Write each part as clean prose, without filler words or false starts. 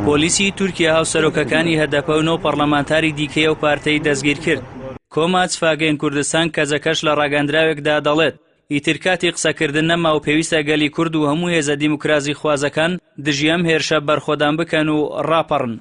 پۆلیسی تورکیا هاوسەرۆکەکانی هەدەپە و 9 پەرلەمانتاری دیکەی و پارتەی دەستگیر کرد. کۆماچ فاگەین کوردستان کەزەکەش لە ڕاگەندراوێکدا دەڵێت ئیتر کاتی قسەکردن نەما و پێویستە گەلی کورد و هەموو هێزە دیموکراسی خوازەکان دژیەم هێرشە بەرخۆدان بکەن و ڕاپەڕن.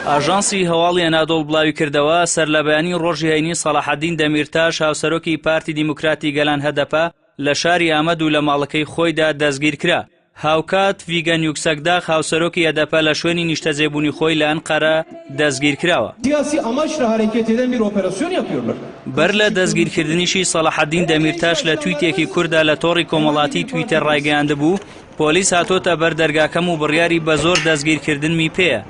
ئاژانسی هەواڵی ئەنادۆڵ بڵاوی کردەوە سەرلەبەیانی ڕۆژی هەینی سەلاحەدین دەمیرتاش هاوسەرۆکی پارتی دیموکراتی گەلان هەدەپە لە شاری ئامەد و لە ماڵەکەی خۆیدا دەستگیر کرا. هاوکات ڤیگەن یوکسەکداغ هاوسەرۆکی هەدەپە لە شوێنی نیشتەجێبوونی خۆی لە ئەنقەرە دەستگیر کراوە. بەر لە دەستگیرکردنیشی سەلاحەدین دەمیرتاش لە تویتێکی کووردا لە تۆڕی کۆمەڵاتی تویتەر ڕایگەیاندبوو پۆلیس هاتۆتە بەر دەرگاکەم و بڕیاری بە زۆر دەستگیرکردنمی پێیە.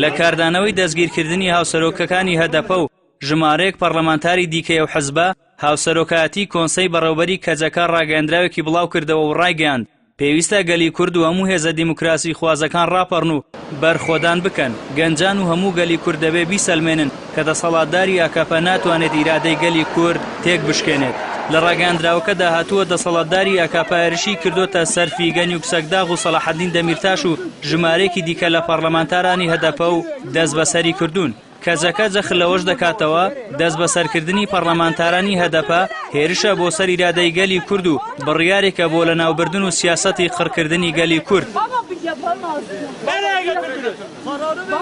لە کاردانەوەی دەستگیرکردنی هاوسەرۆکەکانی هەدەپە و ژمارەیەک پەرلەمانتاری دیکەی و حزبە هاوسەرۆکایەتی کۆنسەی بەڕێوەبەری کەجەکە ڕاگەیاندراوێکی بڵاو کردەوە و ڕایگەیاند پێویستە گەلی کورد و هەموو هێزە دیموکراسی خوازەکان ڕاپەڕن و بەرخۆدان بکەن. گەنجان و هەموو گەلی کورد دەبێ بیسەلمێنن کە دەسەڵاتداری ئاکاپە ناتوانێت ئیرادەی گەلی کورد تێک بشکێنێت. لە ڕاگەیاندراوەکەدا هاتووە دەسەڵاتداری ئاکاپە هێرشی کردوتە سەر ڤیگەن یوکسەکداغ و سەلاحەدین دەمیرتاش و ژمارەیەکی دیکە لە پەرلەمانتارانی هەدەپە و دەست بەسەری کردوون. کەجەکە جەخت لەوەش دەکاتەوە دەست بەسەرکردنی پەرلەمانتارانی هەدەپە هێرشە بۆ سەر ئیرادەی گەلی کورد و بڕیارێکە بۆ لە ناوبردن و سیاسەتی قڕکردنی گەلی کورد.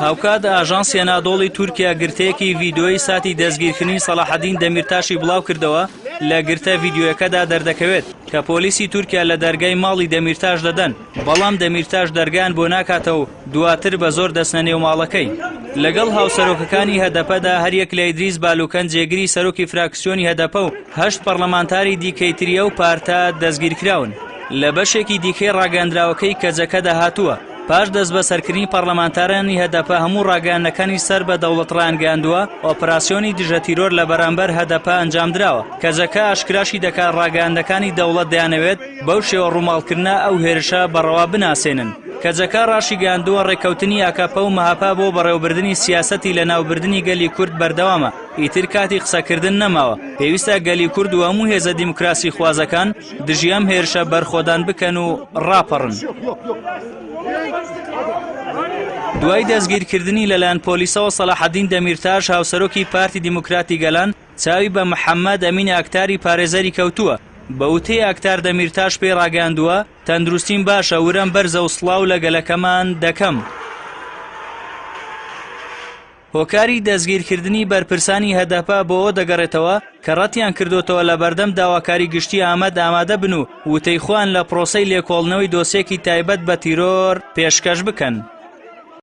هاوکات ئاژانسی ئەنادۆڵی تورکیا گرتەیەکی ڤیدیۆی ساتی دەستگیرکردنی سەلاحەدین دەمیرتاشی بڵاو کردەوە. لە گرتە ڤیدیۆیەکەدا دەردەکەوێت کە پۆلیسی تورکیا لە دەرگای ماڵی دەمیرتاش دەدەن بەڵام دەمیرتاش دەرگان بۆ ناکاتەوە و دواتر بە زۆر دەستنە نێو ماڵەکەی. لەگەڵ هاوسەرۆکەکانی هەدەپەدا هەریەک لە ئیدریس بالوکەن جێگری سەرۆکی فراکسیۆنی هەدەپە و 8 پەرلەمانتاری دیکەی تریە و پارتە دەستگیرکراون. لە بەشێکی دیکەی ڕاگەاندراوەکەی کەجەکەدا هاتووە. پاش دەست بەسەرکردنی پەرلەمانتارانی هەدەپە هەموو ڕاگەیاندنەکانی سەر بە دەوڵەت ڕایانگەاندووە ئۆپراسیۆنی دژە تیرۆر لە بەرامبەر هەدەپە ئەنجامدراوە. کەجەکە ئاشکراشی دەکات ڕاگەیاندنەکانی دەوڵەت دەیانەوێت بەو شێوە ڕووماڵکردنە ئەو هێرشە بەڕەوا بناسێنن. کەجەکە ڕاشی گەاندووە ڕێکەوتنی ئاکاپە و مەهاپا بۆ بەڕێوەبردننی سیاسەتی لە ناوبردنی گەلی کورد بەردەوامە. ئیتر کاتی قسەکردن نەماوە. پێویستە گەلی کورد و هەموو هێزە دیموکراسی خوازەکان دژیەم هێرشە بەرخۆدان بکەن و ڕاپەڕن. دوای دەستگیرکردنی لەلایەن پۆلیسەوە سەلاحەدین دەمیرتاش هاوسەرۆکی پارتی دیموکراتی گەلان چاوی بە محەممەد ئەمین ئاکتاری پارێزەری کەوتووە. بەوتەی ئاکتار دەمیرتاش پێی ڕاگەاندووە تەندروستیم باشە ورم بەرزە و سڵاو لە گەلەکەمان دەکەم. هۆکاری دەستگیرکردنی بەرپرسانی هەدەپە بۆ ئەوە دەگەڕێتەوە کە ڕەتیان کردوتەوە لە بەردەم داواکاری گشتی ئامەد ئامادە بن و وتەی خۆیان لە پرۆسەی لێکۆڵنەوەی دۆسێکی تایبەت بە تیرۆر پێشکەش بکەن.